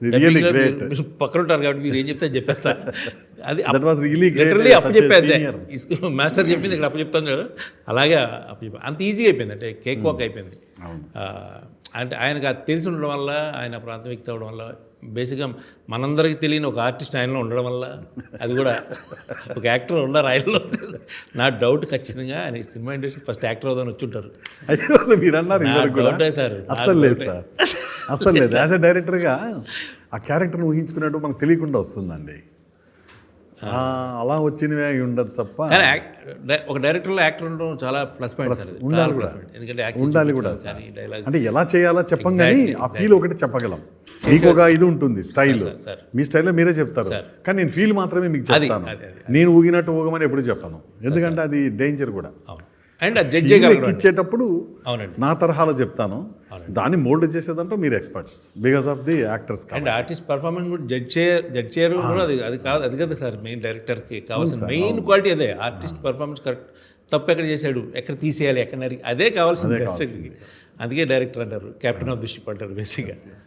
Really great. మీరు పక్కన ఉంటారు కాబట్టి మీరు ఏం చెప్తే చెప్పేస్తా. అది that was really great. Literally అప్పు చెప్పేద్దే. మాస్టర్ చెప్పింది ఇక్కడ అప్పు చెప్తాను కదా, అలాగే అప్పు చెప్పి అంత ఈజీగా అయిపోయింది, అంటే కేక్ వాక్ అయిపోయింది. అంటే ఆయనకు అది తెలిసి ఉండడం వల్ల, ఆయన ప్రాంత వ్యక్తి అవ్వడం వల్ల, బేసిక్గా మనందరికీ తెలియని ఒక ఆర్టిస్ట్ ఆయనలో ఉండడం వల్ల, అది కూడా ఒక యాక్టర్ ఉన్నారు ఆయనలో. నా డౌట్ ఖచ్చితంగా ఆయన సినిమా ఇండస్ట్రీ ఫస్ట్ యాక్టర్ అవుదని వచ్చి ఉంటారు. అయ్యో మీరు అన్నారు సార్ అస్సలు లేదు సార్, అస్సలు లేదు. యాజ్ ఎ డైరెక్టర్గా ఆ క్యారెక్టర్ని ఊహించుకున్నట్టు మనకు తెలియకుండా వస్తుందండి. అలా వచ్చినవే అయి ఉండదు తప్ప. ఒక డైరెక్టర్లో యాక్టర్ ఉండడం చాలా ప్లస్ పాయింట్ సార్. ఉండాలి కూడా, ఎందుకంటే ఉండాలి కూడా సార్. అంటే ఎలా చేయాలో చెప్పం కానీ ఆ ఫీల్ ఒకటి చెప్పగలం. మీకు ఒక ఇది ఉంటుంది స్టైల్, మీ స్టైల్లో మీరే చెప్తారు, కానీ నేను ఫీల్ మాత్రమే మీకు చెప్తాను. నేను ఊగినట్టు ఊగమని ఎప్పుడు చెప్పను, ఎందుకంటే అది డేంజర్ కూడా. అండ్ జడ్జ్ చేయగలరు ఇచ్చేటప్పుడు అవునండి, నా తరహాలో చెప్తాను, దాన్ని మోల్డ్ చేసేదంటే మీరు experts because of the actors. And artist performance కూడా జడ్జ్ చేయరు కూడా. అది కాదు, అది కదా సార్ మెయిన్ డైరెక్టర్కి కావాల్సిన మెయిన్ క్వాలిటీ అదే. ఆర్టిస్ట్ పర్ఫార్మెన్స్ కరెక్ట్, తప్పు ఎక్కడ చేశాడు, ఎక్కడ తీసేయాలి, ఎక్కడ అదే కావాల్సింది. అందుకే డైరెక్టర్ అంటారు, కెప్టెన్ ఆఫ్ ది షిప్ అంటారు బేసిక్గా.